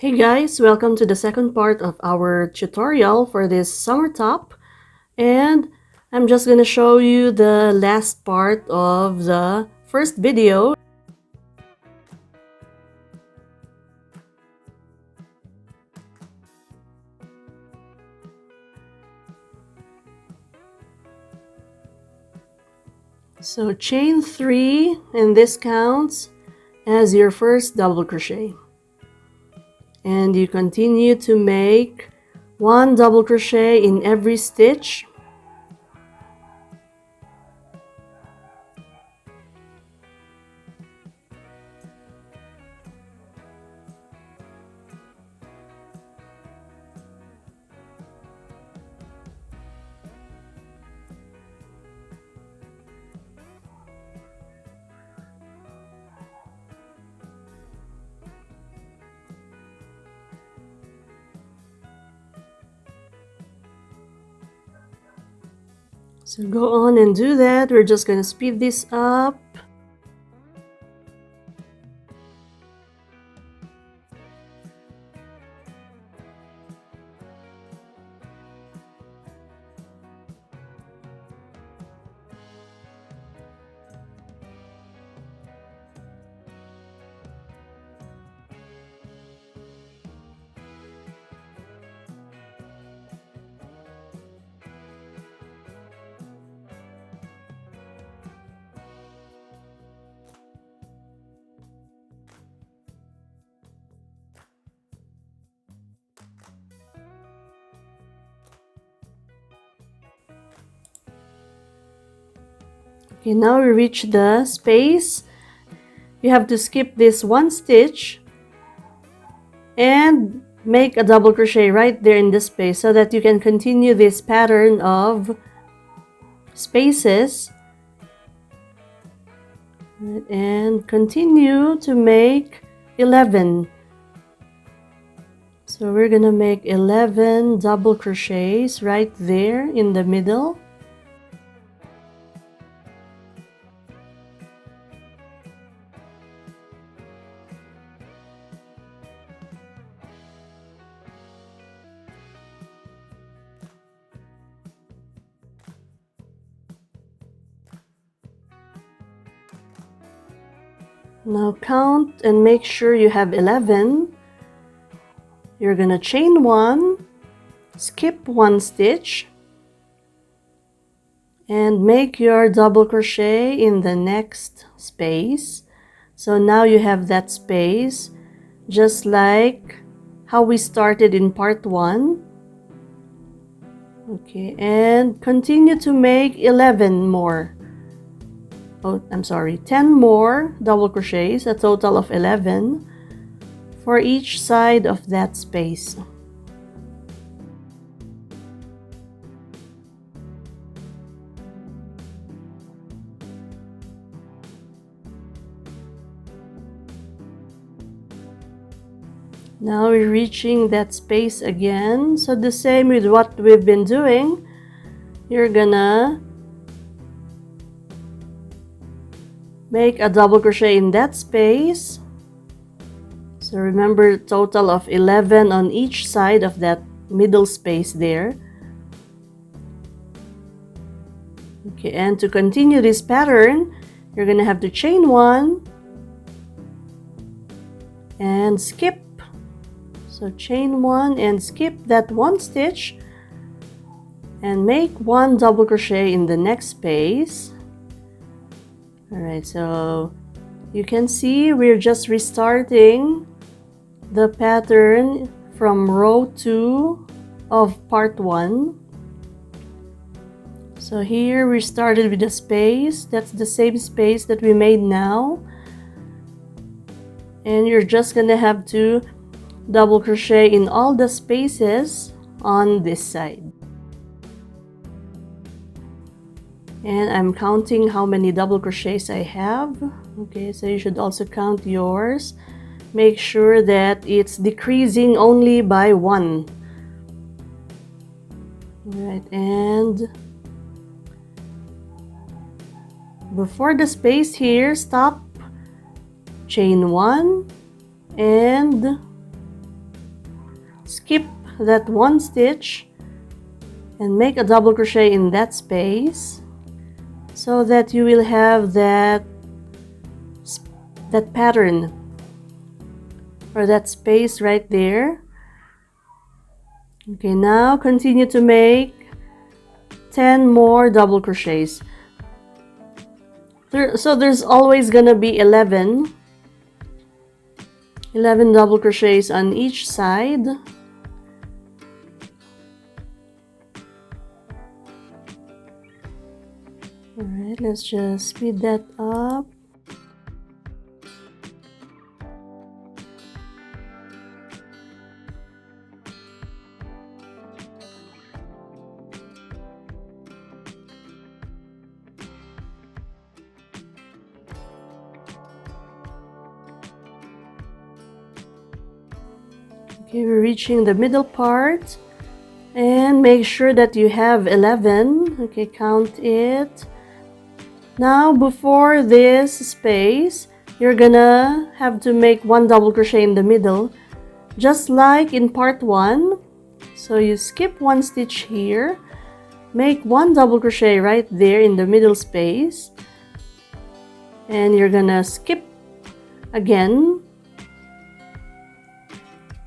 Hey guys, welcome to the second part of our tutorial for this summer top, and I'm just gonna show you the last part of the first video. So chain 3, and this counts as your first double crochet, and you continue to make one double crochet in every stitch. So go on and do that. We're just gonna speed this up. Okay, now we reach the space. You have to skip this one stitch and make a double crochet right there in this space so that you can continue this pattern of spaces, and continue to make 11. So we're gonna make 11 double crochets right there in the middle. Now count and make sure you have 11. You're gonna chain 1, skip 1 stitch, and make your double crochet in the next space. So now you have that space just like how we started in part 1. Okay, and continue to make 11 more. Oh, I'm sorry, 10 more double crochets, a total of 11 for each side of that space. Now we're reaching that space again. So the same with what we've been doing, you're gonna make a double crochet in that space. So remember, total of 11 on each side of that middle space there. Okay, and to continue this pattern, you're gonna have to chain 1 and skip. So chain 1 and skip that 1 stitch and make 1 double crochet in the next space. Alright, so you can see we're just restarting the pattern from row 2 of part 1. So here we started with a space. That's the same space that we made now. And you're just gonna have to double crochet in all the spaces on this side. And I'm counting how many double crochets I have. Okay, so you should also count yours. Make sure that it's decreasing only by 1. Alright, and before the space here, stop, chain 1, and skip that one stitch and make a double crochet in that space so that you will have that pattern or that space right there. Okay, now continue to make 10 more double crochets. So there's always gonna be 11 double crochets on each side. Alright, let's just speed that up. Okay, we're reaching the middle part, and make sure that you have 11. Okay, count it. Now before this space, you're gonna have to make one double crochet in the middle, just like in part 1. So you skip one stitch here, make one double crochet right there in the middle space, and you're gonna skip again.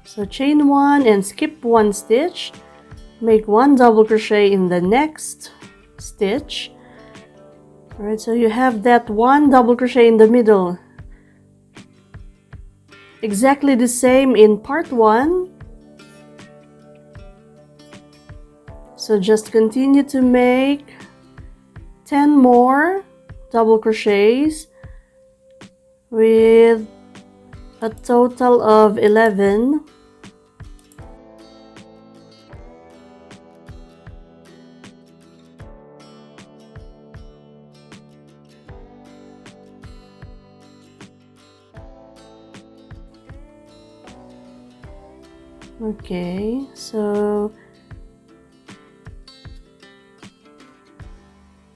So chain 1 and skip one stitch, make one double crochet in the next stitch. Alright, so you have that one double crochet in the middle, exactly the same in part 1. So just continue to make 10 more double crochets with a total of 11. Okay, so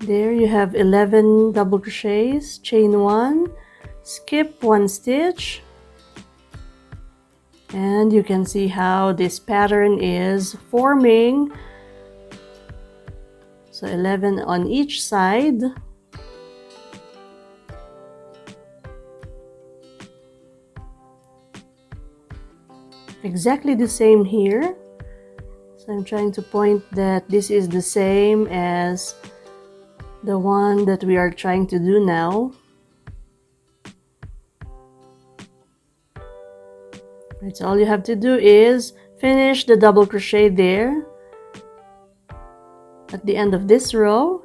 there you have 11 double crochets, chain 1, skip one stitch, and you can see how this pattern is forming. So 11 on each side. Exactly the same here. So I'm trying to point that this is the same as the one that we are trying to do now. Right, so all you have to do is finish the double crochet there at the end of this row.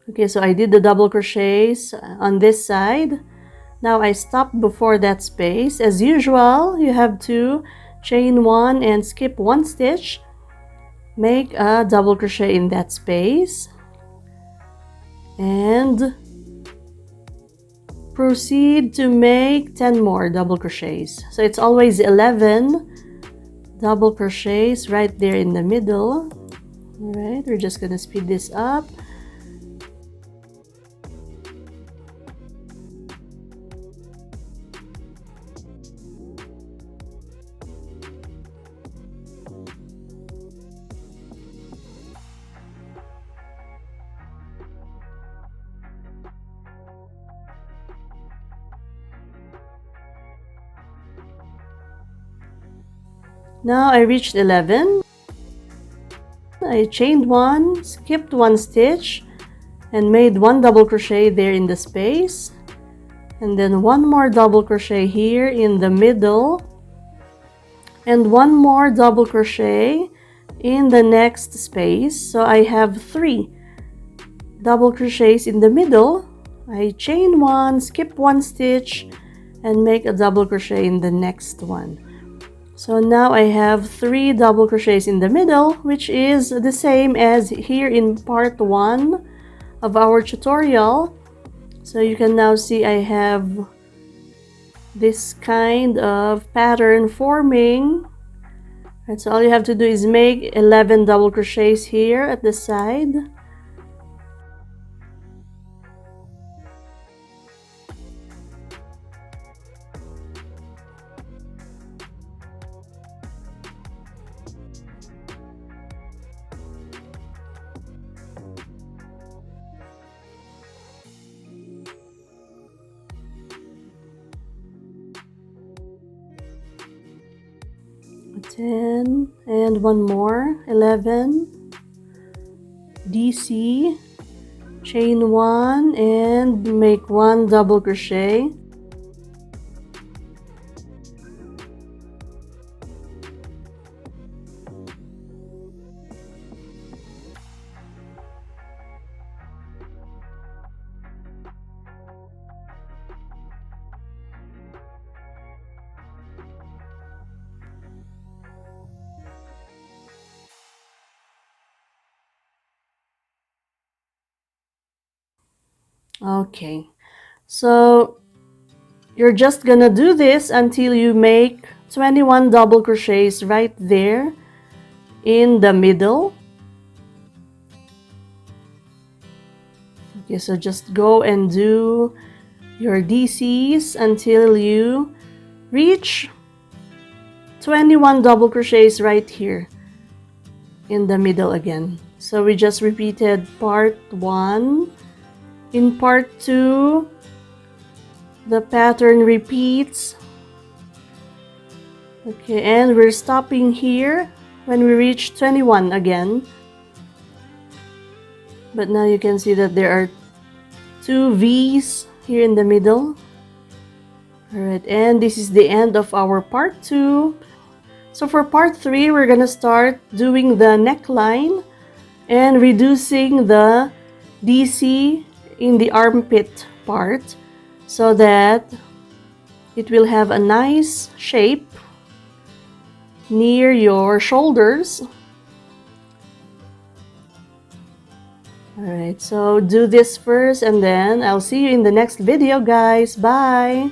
Okay, so I did the double crochets on this side. Now I stopped before that space. As usual, you have to chain 1 and skip one stitch, make a double crochet in that space, and proceed to make 10 more double crochets. So it's always 11 double crochets right there in the middle. All right, we're just gonna speed this up. Now I reached 11. I chained 1, skipped one stitch, and made one double crochet there in the space, and then one more double crochet here in the middle, and one more double crochet in the next space. So I have 3 double crochets in the middle. I chain 1, skip one stitch, and make a double crochet in the next one. So now I have 3 double crochets in the middle, which is the same as here in part 1 of our tutorial. So you can now see I have this kind of pattern forming. And so all you have to do is make 11 double crochets here at the side. 10 and one more, 11, DC, chain 1 and make 1 double crochet. Okay, so you're just gonna do this until you make 21 double crochets right there in the middle. Okay, so just go and do your DCs until you reach 21 double crochets right here in the middle again. So we just repeated part 1. In part 2, the pattern repeats. Okay, and we're stopping here when we reach 21 again. But now you can see that there are 2 V's here in the middle. Alright, and this is the end of our part 2. So for part 3, we're gonna start doing the neckline and reducing the DC in the armpit part so that it will have a nice shape near your shoulders. Alright, so do this first and then I'll see you in the next video, guys. Bye!